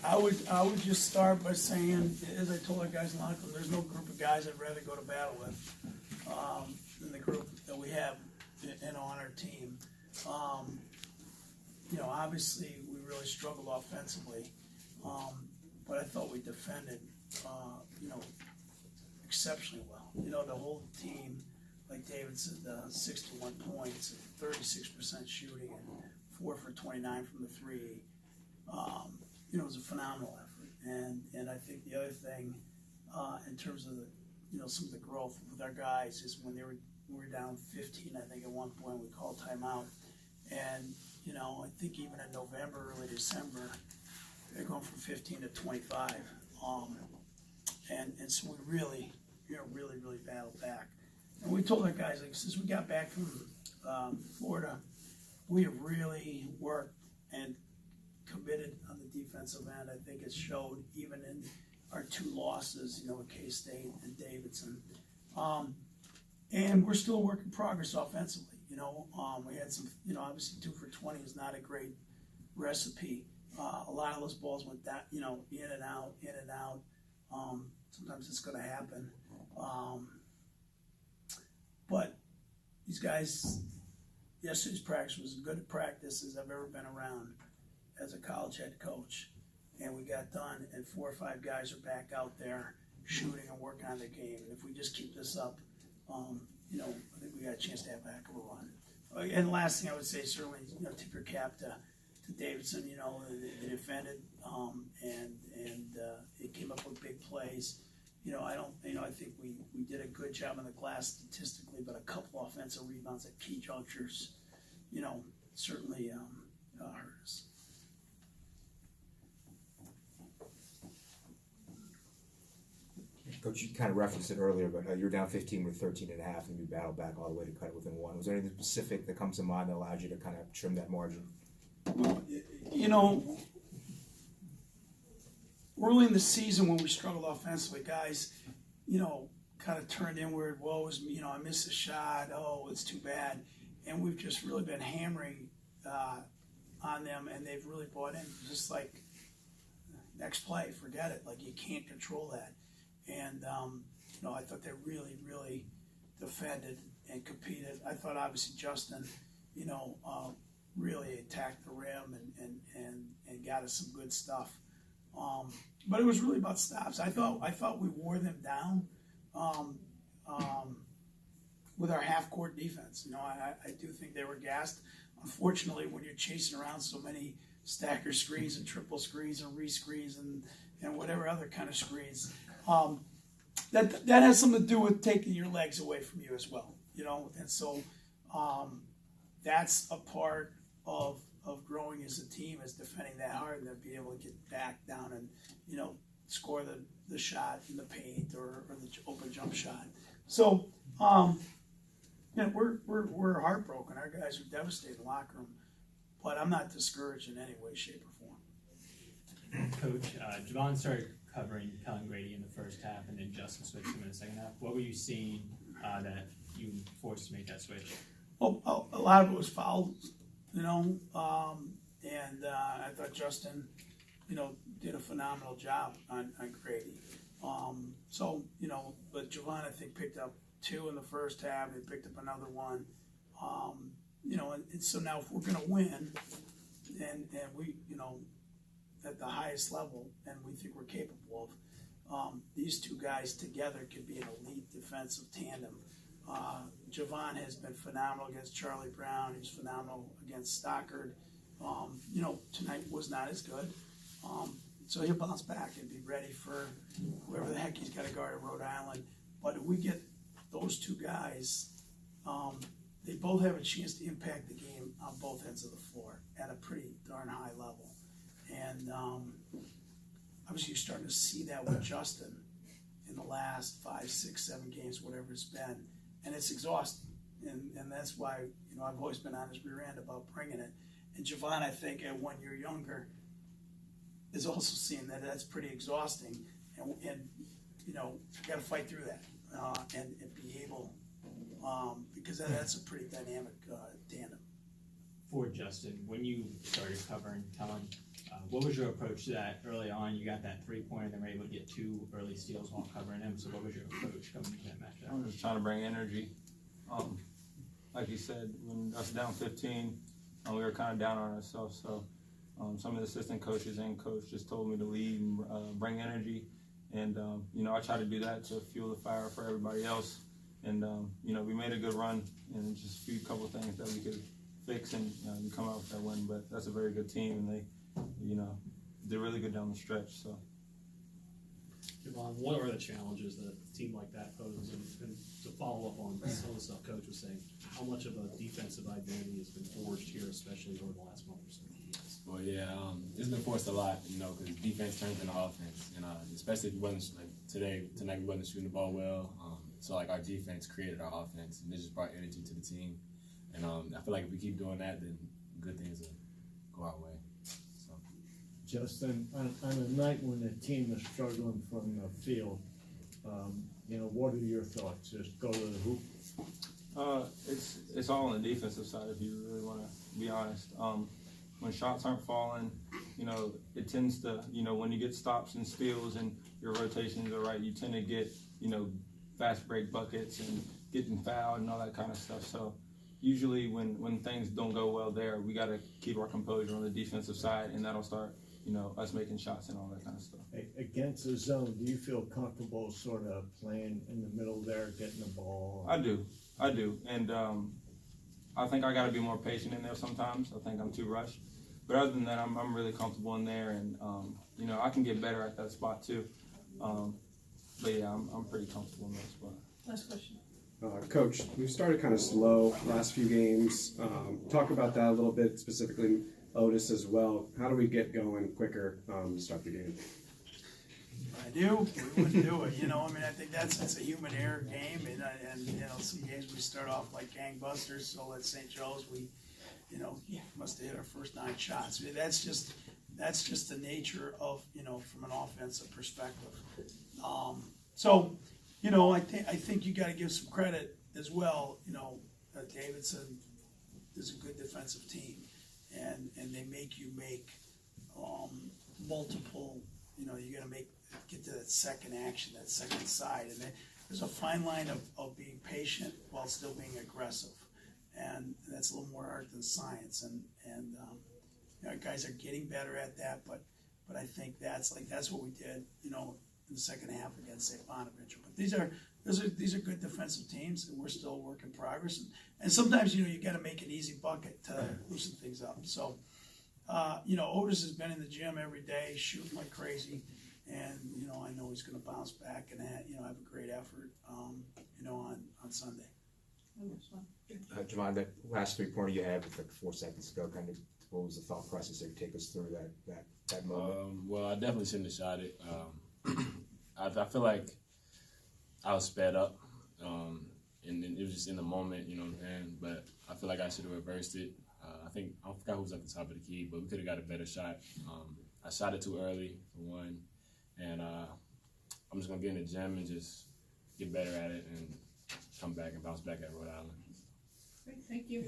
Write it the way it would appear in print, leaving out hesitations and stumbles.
I would just start by saying, as I told our guys in locker room, there's no group of guys I'd rather go to battle with than the group that we have on our team. Obviously we really struggled offensively, but I thought we defended, exceptionally well. The whole team, like Davidson, 61 points, 36% shooting, and 4 for 29 from the three. It was a phenomenal effort, and I think the other thing, in terms of some of the growth with our guys, is when we were down 15, I think at one point we called timeout, and I think even in November, early December, they're going from 15 to 25, and so we really battled back, and we told our guys, like, since we got back from Florida, we have really worked and committed on the defensive end. I think it showed even in our 2 losses, with K-State and Davidson. And we're still a work in progress offensively. We had some, obviously 2 for 20 is not a great recipe. A lot of those balls went down, in and out. Sometimes it's going to happen. But these guys, yesterday's practice was as good a practice as I've ever been around as a college head coach, and we got done, and 4 or 5 guys are back out there shooting and working on their game. And if we just keep this up, I think we got a chance to have a heck of a run. And the last thing I would say, certainly, tip your cap to Davidson. They defended, and it came up with big plays. I think we did a good job on the glass statistically, but a couple offensive rebounds at key junctures, certainly hurt us. Coach, you kind of referenced it earlier, but you're down 15 with 13 and a half, and you battled back all the way to cut it within 1. Was there anything specific that comes to mind that allowed you to kind of trim that margin? Early in the season when we struggled offensively, guys, kind of turned inward. Woe is me, I missed a shot. Oh, it's too bad. And we've just really been hammering on them, and they've really bought in. Just like, next play, forget it. Like, you can't control that. And, I thought they really defended and competed. I thought, obviously, Justin, really attacked the rim and got us some good stuff. But it was really about stops. I thought we wore them down with our half-court defense. I do think they were gassed. Unfortunately, when you're chasing around so many stacker screens and triple screens and re-screens and whatever other kind of screens, that has something to do with taking your legs away from you as well. And so that's a part of growing as a team, is defending that hard and then be able to get back down and score the shot in the paint or the open jump shot. So we're heartbroken. Our guys are devastated in the locker room, but I'm not discouraged in any way, shape, or form. Coach, Javon started covering Kellen Grady in the first half, and then Justin switched him in the second half. What were you seeing that you forced to make that switch? Well, a lot of it was fouls, and I thought Justin, did a phenomenal job on Grady. But Javon, I think, picked up 2 in the first half. He picked up another 1. And so now if we're going to win, and we, at the highest level, and we think we're capable of, these 2 guys together could be an elite defensive tandem. Javon has been phenomenal against Charlie Brown. He was phenomenal against Stockard. Tonight was not as good. So he'll bounce back and be ready for whoever the heck he's got to guard at Rhode Island. But if we get those 2 guys, they both have a chance to impact the game on both ends of the floor at a pretty darn high level. And obviously you're starting to see that with Justin in the last 5, 6, 7 games, whatever it's been. And it's exhausting. And that's why, I've always been on his rear end about bringing it. And Javon, I think, at 1 year younger, is also seeing that that's pretty exhausting. And you got to fight through that and be able, because that's a pretty dynamic tandem. For Justin, when you started covering Kellen, What was your approach to that early on? You got that 3-pointer, then were able to get 2 early steals while covering him. So what was your approach coming into that matchup? I'm just trying to bring energy. Like you said, when us down 15, we were kind of down on ourselves. So some of the assistant coaches and coach just told me to lead and bring energy. And, I try to do that to fuel the fire for everybody else. And, we made a good run and just a few couple of things that we could fix and you come out with that win. But that's a very good team, and they, they're really good down the stretch. So. Javon, what are the challenges that a team like that poses? And to follow up on some of the stuff Coach was saying, how much of a defensive identity has been forged here, especially over the last month or so? Well, yeah, it's been forced a lot, because defense turns into offense, and especially if you wasn't tonight we wasn't shooting the ball well. So like our defense created our offense, and it just brought energy to the team. And I feel like if we keep doing that, then good things will go our way. So. Justin, on a night when the team is struggling from the field, what are your thoughts? Just go to the hoop? It's all on the defensive side if you really want to be honest. When shots aren't falling, it tends to, when you get stops and steals and your rotations are right, you tend to get, fast break buckets and getting fouled and all that kind of stuff. So usually when things don't go well there, we got to keep our composure on the defensive side, and that'll start, us making shots and all that kind of stuff. Against the zone, do you feel comfortable sort of playing in the middle there, getting the ball? I do. And I think I got to be more patient in there sometimes. I think I'm too rushed. But other than that, I'm really comfortable in there, and I can get better at that spot too. But yeah, I'm pretty comfortable in that spot. Last question. Coach, we've started kind of slow last few games. Talk about that a little bit, specifically Otis as well. How do we get going quicker to start the game? I do. We wouldn't do it. I think it's a human error game, and some games we start off like gangbusters. So at St. Joe's, we must have hit our first 9 shots. That's just the nature of from an offensive perspective. I think you got to give some credit as well. Davidson is a good defensive team, and they make you make multiple. You got to get to that second action, that second side, and there's a fine line of being patient while still being aggressive, and that's a little more art than science. And guys are getting better at that, but I think that's what we did, in the second half against St. Bonaventure. But these are good defensive teams, and we're still a work in progress. And sometimes you got to make an easy bucket to loosen things up. So Otis has been in the gym every day, shooting like crazy, and I know he's going to bounce back and have a great effort, on Sunday. Javon, that last 3-pointer you had with like 4 seconds ago, kind of, what was the thought process there? Take us through that moment. Well, I definitely shouldn't have shot it. I feel like I was sped up, and it was just in the moment, But I feel like I should have reversed it. I forgot who was at the top of the key, but we could have got a better shot. I shot it too early for one, and I'm just gonna get in the gym and just get better at it and come back and bounce back at Rhode Island. Great, thank you.